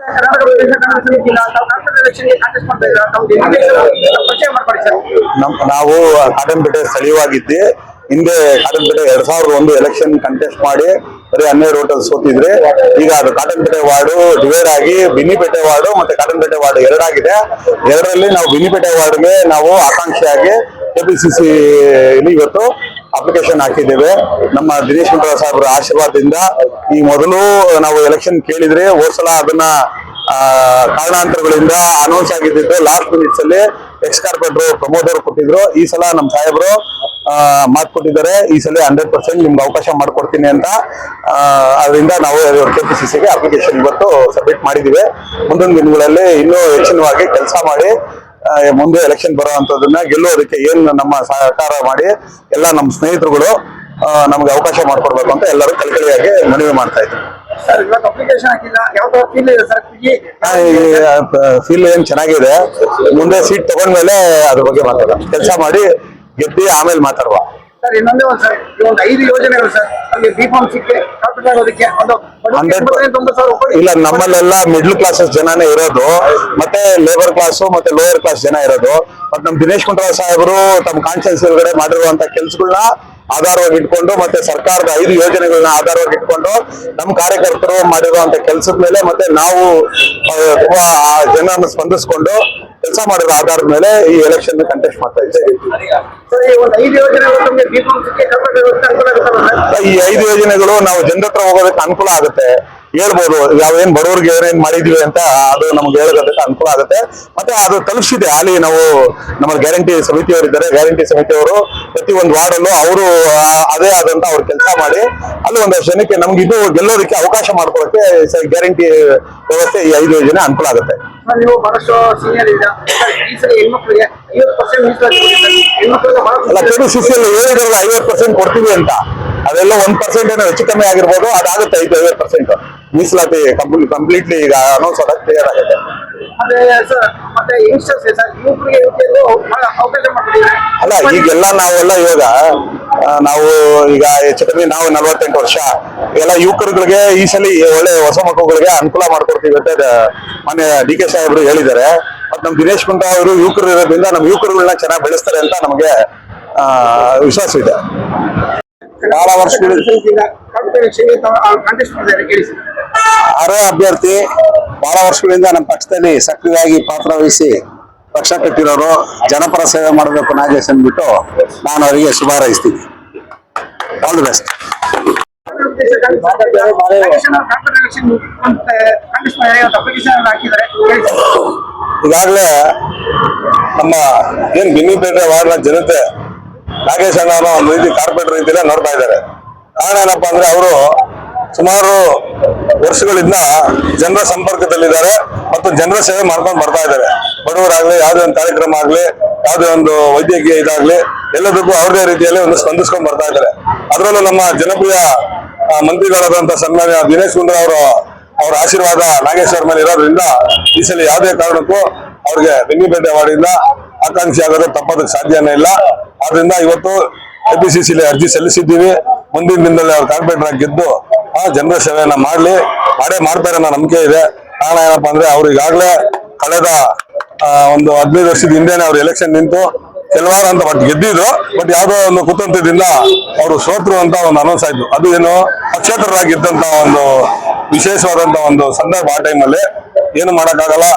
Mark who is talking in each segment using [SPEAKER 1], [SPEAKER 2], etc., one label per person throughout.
[SPEAKER 1] ಕರ್ನಾಟಕ ಪ್ರದೇಶ ಕಾಂಗ್ರೆಸ್ ಸಮಿತಿಯಿಂದ ತಾವು ಕಾರ್ಪೊರೇಟ್ ಎಲೆಕ್ಷನ್ಗೆ ಕಾಂಟೆಸ್ಟ್ ಮಾಡ್ತಾ ಇದ್ದೀರಾ? ತಮಗೆ ಪರಿಚಯ ಮಾಡ್ಕೊಡಿ ಸರ್.
[SPEAKER 2] ನಾವು ಕಾಟನ್ಪೇಟೆ ಸ್ಥಳೀಯವಾಗಿದ್ದೆ. ಹಿಂದೆ ಕಾಟನ್ಪೇಟೆ 2001 ಎಲೆಕ್ಷನ್ ಕಂಟೆಸ್ಟ್ ಮಾಡಿ ಬರೀ 12 ಓಟಲ್ಲಿ ಸೋತಿದ್ರೆ. ಈಗ ಅದು ಕಾಟನ್ಪೇಟೆ ವಾರ್ಡು ಡಿವೈಡ್ ಆಗಿ ಬಿನ್ನಿಪೇಟೆ ವಾರ್ಡು ಮತ್ತೆ ಕಾಟನ್ಪೇಟೆ ವಾರ್ಡು ಎರಡಾಗಿದೆ. ಎರಡರಲ್ಲಿ ನಾವು ಬಿನ್ನಿಪೇಟೆ ವಾರ್ಡ್ಗೆ ನಾವು ಆಕಾಂಕ್ಷಿಯಾಗಿ ಕೆಪಿಸಿಸಿ ಇವತ್ತು ಅಪ್ಲಿಕೇಶನ್ ಹಾಕಿದ್ದೇವೆ. ನಮ್ಮ ದಿನೇಶ್ ಗುಂಡೂರಾವ್ ಸಾಹೇಬರ ಆಶೀರ್ವಾದದಿಂದ ಈ ಮೊದಲು ನಾವು ಎಲೆಕ್ಷನ್ ಕೇಳಿದ್ರೆ ಹೋದ ಸಲ ಅದನ್ನ ಕಾರಣಾಂತರಗಳಿಂದ ಅನೌನ್ಸ್ ಆಗಿದ್ದು ಲಾಸ್ಟ್ ಮಿನಿಟ್ಸ್ ಅಲ್ಲಿ ಎಕ್ಸ್ ಕಾರ್ಪೊರೇಟರ್ ಪ್ರಮೋದ್ ಅವರು ಕೊಟ್ಟಿದ್ರು. ಈ ಸಲ ನಮ್ಮ ಸಾಹೇಬರು ಮಾತು ಕೊಟ್ಟಿದ್ದಾರೆ, ಈ ಸಲ 100% ನಿಮ್ಗೆ ಅವಕಾಶ ಮಾಡ್ಕೊಡ್ತೀನಿ ಅಂತ. ಅದರಿಂದ ನಾವು ಕೆಪಿಸಿಸಿಗೆ ಅಪ್ಲಿಕೇಶನ್ ಇವತ್ತು ಸಬ್ಮಿಟ್ ಮಾಡಿದ್ದೀವಿ. ಮುಂದಿನ ದಿನಗಳಲ್ಲಿ ಇನ್ನೂ ಹೆಚ್ಚಿನವಾಗಿ ಕೆಲಸ ಮಾಡಿ ಮುಂದೆ ಎಲೆಕ್ಷನ್ ಬರುವಂತದನ್ನ ಗೆಲ್ಲುವುದಕ್ಕೆ ಏನ್ ನಮ್ಮ ಸಹಕಾರ ಮಾಡಿ ಎಲ್ಲ ನಮ್ಮ ಸ್ನೇಹಿತರುಗಳು ನಮ್ಗೆ ಅವಕಾಶ ಮಾಡ್ಕೊಡ್ಬೇಕು ಅಂತ ಎಲ್ಲರೂ ಕಳಕಳಿಯಾಗಿ ಮನವಿ ಮಾಡ್ತಾ ಇದ್ದೀವಿ. ಫೀಲ್ ಏನ್ ಚೆನ್ನಾಗಿದೆ. ಮುಂದೆ ಸೀಟ್ ತಗೊಂಡ್ಮೇಲೆ ಅದ್ರ ಬಗ್ಗೆ ಮಾತಾಡ, ಕೆಲಸ ಮಾಡಿ ಗೆದ್ದಿ ಆಮೇಲೆ ಮಾತಾಡುವ.
[SPEAKER 1] ಸರ್ ಇನ್ನೊಂದೇ ಒಂದು 5 ಯೋಜನೆಗಳು ಸರ್, ಅಲ್ಲಿ B.Pharm
[SPEAKER 2] ಇಲ್ಲ, ನಮ್ಮಲ್ಲೆಲ್ಲ ಮಿಡ್ಲ್ ಕ್ಲಾಸಸ್ ಜನನೇ ಇರೋದು, ಮತ್ತೆ ಲೇಬರ್ ಕ್ಲಾಸ್ ಮತ್ತೆ ಲೋಯರ್ ಕ್ಲಾಸ್ ಜನ ಇರೋದು. ಮತ್ತೆ ನಮ್ ದಿನೇಶ್ ಗುಂಡೂರಾವ್ ಸಾಹೇಬರು ತಮ್ಮ ಕಾನ್ಸ್ಟಿಟ್ಯೂನ್ಸಿ ಒಳಗಡೆ ಮಾಡಿರುವಂತ ಕೆಲಸಗಳನ್ನ ಆಧಾರವಾಗಿ ಇಟ್ಕೊಂಡು ಮತ್ತೆ ಸರ್ಕಾರದ 5 ಯೋಜನೆಗಳನ್ನ ಆಧಾರವಾಗಿ ಇಟ್ಕೊಂಡು ನಮ್ಮ ಕಾರ್ಯಕರ್ತರು ಮಾಡಿರುವಂತ ಕೆಲಸದ ಮೇಲೆ ಮತ್ತೆ ನಾವು ತುಂಬಾ ಜನರನ್ನು ಸ್ಪಂದಿಸ್ಕೊಂಡು ಕೆಲಸ ಮಾಡಿರೋ ಆಧಾರದ ಮೇಲೆ ಈ ಎಲೆಕ್ಷನ್ ಕಂಟೆಸ್ಟ್ ಮಾಡ್ತಾ ಇದ್ದೀವಿ. ಈ 5 ಯೋಜನೆಗಳು ನಾವು ಜನರ ಹತ್ರ ಹೋಗೋದಕ್ಕೆ ಅನುಕೂಲ ಆಗುತ್ತೆ. ಹೇಳ್ಬೋದು ಯಾವೇನ್ ಬಡವರಿಗೆ ಏನೇನ್ ಮಾಡಿದೀವಿ ಅಂತ, ಅದು ನಮ್ಗೆ ಹೇಳೋದಕ್ಕೆ ಅನುಕೂಲ ಆಗುತ್ತೆ. ಮತ್ತೆ ಅದು ತಲುಪಿಸಿದೆ. ಅಲ್ಲಿ ನಾವು ನಮ್ಮ ಗ್ಯಾರಂಟಿ ಸಮಿತಿಯವರು ಇದ್ದಾರೆ, ಗ್ಯಾರಂಟಿ ಸಮಿತಿಯವರು ಪ್ರತಿ ಒಂದು ವಾರ್ಡಲ್ಲೂ ಅವರು ಅದೇ ಆದಂತ ಅವ್ರು ಕೆಲಸ ಮಾಡಿ ಅಲ್ಲಿ ಒಂದಷ್ಟು ಜನಕ್ಕೆ ನಮ್ಗೆ ಇದು ಗೆಲ್ಲೋದಕ್ಕೆ ಅವಕಾಶ ಮಾಡ್ಕೊಳಕ್ಕೆ ಗ್ಯಾರಂಟಿ ವ್ಯವಸ್ಥೆ ಈ 5 ಯೋಜನೆ ಅನುಕೂಲ ಆಗುತ್ತೆ.
[SPEAKER 1] ನೀವು ಬಹಳಷ್ಟು ಸೀನಿಯರ್ ಇದ್ದೀರಾ, ಈ ಸಲ ಹೆಣ್ಮಕ್ಳಿಗೆ 50%
[SPEAKER 2] ಅಲ್ಲ, ಕೆಪಿಸಿಸಿಯಲ್ಲಿ ಹೇಳಿದ್ರಲ್ಲ 50% ಕೊಡ್ತೀವಿ ಅಂತ. ಅದೆಲ್ಲ 1% ಏನೋ ಹೆಚ್ಚು ಕಮ್ಮಿ ಆಗಿರ್ಬೋದು, ಅದಾಗುತ್ತೆ 50% ಮೀಸಲಾತಿ ಕಂಪ್ಲೀಟ್ಲಿ ಈಗ ಅನೌನ್ಸ್ ಆದಾಗ ಕ್ಲಿಯರ್ ಆಗುತ್ತೆ. ಅಲ್ಲ, ಈಗೆಲ್ಲ ನಾವೆಲ್ಲ ಇವಾಗ ನಾವು ಈಗ ಹೆಚ್ಚು ಕಮ್ಮಿ ನಾವು 48 ವರ್ಷ ಎಲ್ಲ ಯುವಕರುಗಳಿಗೆ ಈ ಸಲ ಒಳ್ಳೆ ಹೊಸ ಮಕ್ಕಳುಗಳಿಗೆ ಅನುಕೂಲ ಮಾಡ್ಕೊಡ್ತೀವಿ ಅಂತ ಮೊನ್ನೆ ಡಿ.ಕೆ. ಸಾಹೇಬರು ಹೇಳಿದ್ದಾರೆ. ಮತ್ತೆ ನಮ್ ದಿನೇಶ್ ಗುಂಡೂರಾವ್ ಅವರು ಯುವಕರು ಇರೋದ್ರಿಂದ ನಮ್ಮ ಯುವಕರುಗಳನ್ನ ಚೆನ್ನಾಗಿ ಬೆಳೆಸ್ತಾರೆ ಅಂತ ನಮಗೆ ವಿಶ್ವಾಸ ಇದೆ. ಬಹಳ ವರ್ಷಗಳಿಂದ ಅರ್ಹ ಅಭ್ಯರ್ಥಿ ಬಹಳ ವರ್ಷಗಳಿಂದ ನಮ್ಮ ಪಕ್ಷದಲ್ಲಿ ಸಕ್ರಿಯವಾಗಿ ಪಾತ್ರ ವಹಿಸಿ ಪಕ್ಷ ಕಟ್ಟಿರೋರು, ಜನಪರ ಸೇವೆ ಮಾಡಬೇಕು ನಾಗೇಶ್ ಅಂದ್ಬಿಟ್ಟು ನಾನು ಅವರಿಗೆ ಶುಭ ಹಾರೈಸ್ತೀನಿ. All the best. ಈಗಾಗಲೇ ನಮ್ಮ ಏನ್ ಬಿನ್ನಿಪೇಟೆ ವಾರ್ಡ್ನ ಜನತೆ ನಾಗೇಶ್ ಅಣ್ಣ ಒಂದು ರೀತಿ ಕಾರ್ಪೊರೇಟರ್ ರೀತಿಯಲ್ಲೇ ನೋಡ್ತಾ ಇದ್ದಾರೆ. ಕಾರಣ ಏನಪ್ಪಾ ಅಂದ್ರೆ ಅವರು ಸುಮಾರು ವರ್ಷಗಳಿಂದ ಜನರ ಸಂಪರ್ಕದಲ್ಲಿದ್ದಾರೆ ಮತ್ತು ಜನರ ಸೇವೆ ಮಾಡ್ಕೊಂಡು ಬರ್ತಾ ಇದ್ದಾರೆ. ಬಡವರಾಗ್ಲಿ, ಯಾವುದೇ ಒಂದು ಕಾರ್ಯಕ್ರಮ ಆಗ್ಲಿ, ಯಾವುದೇ ಒಂದು ವೈದ್ಯಕೀಯ ಇದಾಗ್ಲಿ, ಎಲ್ಲದಕ್ಕೂ ಅವ್ರದೇ ರೀತಿಯಲ್ಲಿ ಒಂದು ಸ್ಪಂದಿಸ್ಕೊಂಡು ಬರ್ತಾ ಇದ್ದಾರೆ. ಅದರಲ್ಲೂ ನಮ್ಮ ಜನಪ್ರಿಯ ಮಂತ್ರಿಗಳಾದಂತಹ ಸನ್ಮಾನ್ಯ ದಿನೇಶ್ ಗುಂಡೂರಾವ್ ಅವರ ಆಶೀರ್ವಾದ ನಾಗೇಶ್ ಅವ್ರ ಮೇಲೆ ಇರೋದ್ರಿಂದ ಈ ಸಲ ಯಾವುದೇ ಕಾರಣಕ್ಕೂ ಅವ್ರಿಗೆ ಬಿನ್ನಿಪೇಟೆ ವಾರ್ಡಿಂದ ಆಕಾಂಕ್ಷಿ ಆಗೋದು ತಪ್ಪೋದಕ್ಕೆ ಸಾಧ್ಯನೇ ಇಲ್ಲ. ಆದ್ರಿಂದ ಇವತ್ತು ಕೆಪಿಸಿಸಿಲಿ ಅರ್ಜಿ ಸಲ್ಲಿಸಿದ್ದೀವಿ. ಮುಂದಿನ ದಿನದಲ್ಲಿ ಅವ್ರು ಕಾರ್ಪೊರೇಟರ್ ಆಗಿ ಗೆದ್ದು ಜನರ ಸೇವೆಯನ್ನ ಮಾಡ್ತಾರೆ ಅನ್ನೋ ನಂಬಿಕೆ ಇದೆ. ಕಾರಣ ಏನಪ್ಪಾ ಅಂದ್ರೆ ಅವ್ರು ಈಗಾಗಲೇ ಕಳೆದ ಒಂದು 15 ವರ್ಷದ ಹಿಂದೆನೆ ಅವ್ರು ಎಲೆಕ್ಷನ್ ನಿಂತು ಕೆಲವಾರು ಅಂತ ಬಟ್ ಗೆದ್ದಿದ್ರು. ಬಟ್ ಯಾವುದೋ ಒಂದು ಕುತಂತ್ರದಿಂದ ಅವರು ಸೋತ್ರು ಅಂತ ಒಂದು ಅನೌನ್ಸ್ ಆಯ್ತು. ಅದು ಏನು ಪಕ್ಷೇತರರಾಗಿದ್ದಂತ ಒಂದು ವಿಶೇಷವಾದಂತ ಒಂದು ಸಂದರ್ಭ. ಆ ಟೈಮಲ್ಲಿ ಏನು ಮಾಡಕ್ಕಾಗಲ್ಲ.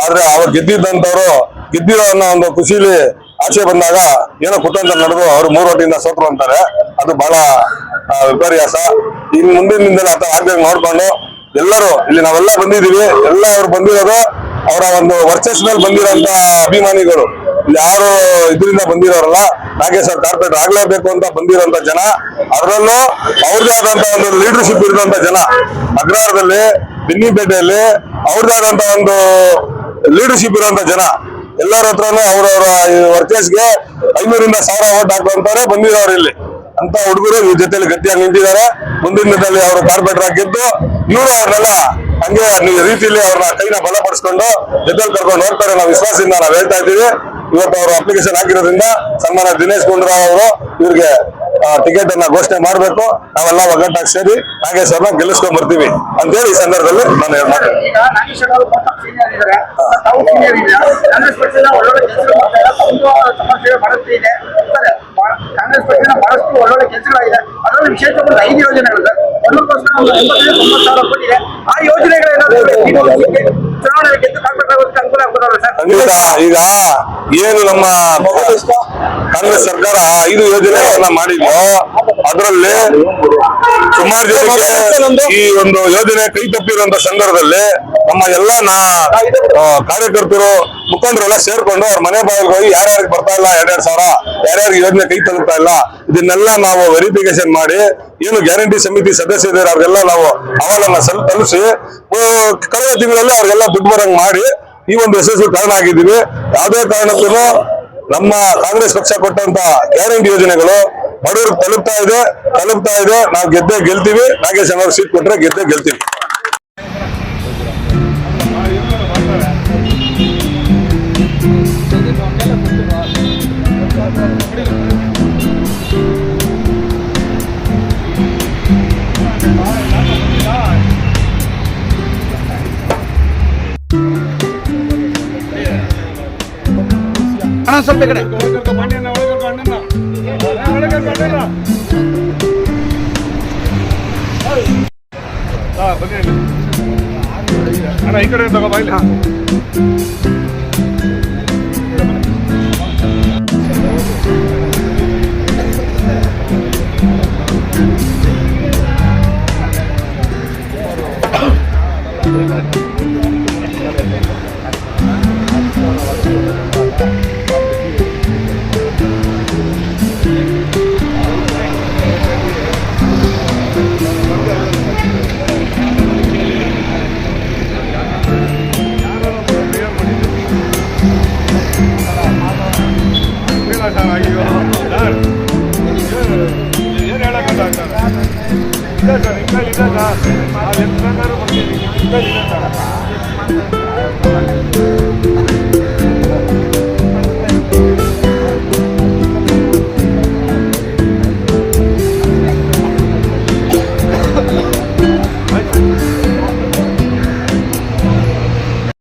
[SPEAKER 2] ಆದ್ರೆ ಅವ್ರು ಗೆದ್ದಿದ್ದಂತವ್ರು ಗೆದ್ದಿರೋ ಅನ್ನೋ ಒಂದು ಖುಷಿಲಿ ಆಚೆ ಬಂದಾಗ ಏನೋ ಕುತಂತ್ರ ನಡೆದು ಅವ್ರು 3 ಓಟಿಂದ ಸೋತ್ರು ಅಂತಾರೆ. ಅದು ಬಹಳ ವಿಪರ್ಯಾಸ. ಇನ್ನು ಮುಂದಿನ ದಿನದಲ್ಲಿ ಆತ ಆಗ್ಬೇಕು ನೋಡ್ಕೊಂಡು ಎಲ್ಲರೂ ಇಲ್ಲಿ ನಾವೆಲ್ಲ ಬಂದಿದೀವಿ. ಎಲ್ಲ ಅವ್ರು ಬಂದಿರೋದು ಅವರ ಒಂದು ವರ್ಚಸ್ ಮೇಲೆ ಬಂದಿರೋಂತ ಅಭಿಮಾನಿಗಳು. ಇಲ್ಲಿ ಯಾರು ಇದರಿಂದ ಬಂದಿರೋರಲ್ಲ, ನಾಗೇಶ್ ಅವ್ರ ಕಾರ್ಪೊರೇಟರ್ ಆಗ್ಲೇಬೇಕು ಅಂತ ಬಂದಿರೋಂತ ಜನ. ಅದರಲ್ಲೂ ಅವ್ರದೇ ಆದಂತ ಒಂದು ಲೀಡರ್ಶಿಪ್ ಇರುವಂತ ಜನ. ಅಗ್ರಹಾರದಲ್ಲಿ, ಬಿನ್ನಿಪೇಟೆಯಲ್ಲಿ ಅವ್ರದೇ ಆದಂತ ಒಂದು ಲೀಡರ್ಶಿಪ್ ಇರುವಂತ ಜನ. ಎಲ್ಲರ ಹತ್ರನೂ ಅವ್ರವ್ರ ವರ್ಚಸ್ಗೆ 500ರಿಂದ 1000 ಓಟ್ ಹಾಕುವಂತಾರೆ ಬಂದಿರೋರು ಇಲ್ಲಿ ಅಂತ ಹುಡುಗರು ಇವ್ರ ಜೊತೆಲಿ ಗಟ್ಟಿಯಾಗಿ ನಿಂತಿದ್ದಾರೆ. ಮುಂದಿನ ದಿನದಲ್ಲಿ ಅವರು ಕಾರ್ಪೊರೇಟರ್ ಆಗಿದ್ದು ಇವರು ಅವ್ರನ್ನೆಲ್ಲ ಹಂಗೆ ರೀತಿಯಲ್ಲಿ ಅವ್ರನ್ನ ಕೈನ ಬಲಪಡಿಸ್ಕೊಂಡು ಜೊತೆಲಿ ಕರ್ಕೊಂಡು ಹೋಗ್ತಾರೆ ನಾವು ವಿಶ್ವಾಸದಿಂದ ನಾವು ಹೇಳ್ತಾ ಇದ್ದೀವಿ. ಇವತ್ತು ಅವರು ಅಪ್ಲಿಕೇಶನ್ ಹಾಕಿರೋದ್ರಿಂದ ಸನ್ಮಾನ ದಿನೇಶ್ ಗುಂಡೂರಾವ್ ಅವರು ಇವ್ರಿಗೆ ಟಿಕೆಟ್ ಅನ್ನ ಘೋಷಣೆ ಮಾಡ್ಬೇಕು, ನಾವೆಲ್ಲ ಒಗ್ಗಟ್ಟಾಗಿ ಸೇರಿ ನಾಗೇಶ್ ಅವ್ರನ್ನ ಗೆಲ್ಲಿಸ್ಕೊಂಡ್ ಬರ್ತೀವಿ ಅಂತೇಳಿ ಈ ಸಂದರ್ಭದಲ್ಲಿ ನಾನು ಹೇಳ್ತೀನಿ.
[SPEAKER 1] ಈಗ ನಾಗೇಶ್ ಅವರು ಸೀನಿಯರ್ ಇದ್ದಾರೆ, ತಾವು ಸೀನಿಯರ್ ಇದೆ. ಕಾಂಗ್ರೆಸ್ ಪಕ್ಷದ ಒಳ್ಳೊಳ್ಳೆ ಕೆಲಸಗಳು ಮಾಡ್ತಾ ಇದೆ, ತಮ್ಮ ಸಮಸ್ಯೆ ಬಹಳಷ್ಟು ಇದೆ. ಕಾಂಗ್ರೆಸ್ ಪಕ್ಷದ ಬಹಳಷ್ಟು ಒಳ್ಳೊಳ್ಳೆ ಕೆಲಸಗಳಾಗಿದೆ. ಅದರಲ್ಲಿ ವಿಶೇಷವಾಗಿ 5 ಯೋಜನೆಗಳು ಸರ್. ಒಂದಕ್ಕೋಸ್ಕರ ಒಂದು 80,000 ಕೋಟಿ ಇದೆ. ಆ ಯೋಜನೆಗಳೇನಾದ್ರೂ ಚುನಾವಣೆ ಗೆದ್ದು ಕಾಪಾಡೋದಕ್ಕೆ ಅನುಕೂಲ ಆಗ್ಬೋದಲ್ಲ ಸರ್?
[SPEAKER 2] ಖಂಡಿತ. ಈಗ ಏನು ನಮ್ಮ ಕಾಂಗ್ರೆಸ್ ಸರ್ಕಾರ 5 ಯೋಜನೆಗಳನ್ನ ಮಾಡಿದ್ಯೋ ಅದರಲ್ಲಿ ಸುಮಾರು ಜನಕ್ಕೆ ಈ ಒಂದು ಯೋಜನೆ ಕೈ ತಪ್ಪಿರುವಂತ ಸಂದರ್ಭದಲ್ಲಿ ನಮ್ಮ ಎಲ್ಲಾ ಕಾರ್ಯಕರ್ತರು ಮುಖಂಡರೆಲ್ಲ ಸೇರ್ಕೊಂಡು ಅವ್ರ ಮನೆ ಬಾಗಿಲು ಹೋಗಿ ಯಾರ್ಯಾರಿಗೆ ಬರ್ತಾ ಇಲ್ಲ 2,2 ಸಾವಿರ, ಯಾರ್ಯಾರಿಗೆ ಯೋಜನೆ ಕೈ ತಲುಪ್ತಾ ಇಲ್ಲ, ಇದನ್ನೆಲ್ಲ ನಾವು ವೆರಿಫಿಕೇಶನ್ ಮಾಡಿ ಏನು ಗ್ಯಾರಂಟಿ ಸಮಿತಿ ಸದಸ್ಯರಿದ್ದಾರೆ ಅವ್ರಿಗೆಲ್ಲ ನಾವು ಅಹವಾಲನ್ನ ತಲುಪಿಸಿ ಕಳೆದ ತಿಂಗಳಲ್ಲಿ ಅವ್ರಿಗೆಲ್ಲ ದುಡ್ಡು ಬರಂಗ್ ಮಾಡಿ ಈ ಒಂದು ಯಶಸ್ವಿ ಕಾರಣ ಆಗಿದ್ದೀವಿ. ಯಾವುದೇ ಕಾರಣಕ್ಕೂ ನಮ್ಮ ಕಾಂಗ್ರೆಸ್ ಪಕ್ಷ ಕೊಟ್ಟಂತ ಗ್ಯಾರಂಟಿ ಯೋಜನೆಗಳು ಬಡವರಿಗೆ ತಲುಪ್ತಾ ಇದೆ. ನಾವು ಗೆದ್ದೇ ಗೆಲ್ತೀವಿ. ನಾಗೇಶ್ ಅವರು ಸೀಟ್ ಕೊಟ್ರೆ ಗೆದ್ದೇ ಗೆಲ್ತೀವಿ.
[SPEAKER 1] ಸ್ವಲ್ಪ ಕಡೆ
[SPEAKER 3] ಅಣ್ಣ ಈ ಕಡೆ ತಗೋ ಬಾಯ್ಲಿ. ಸರ್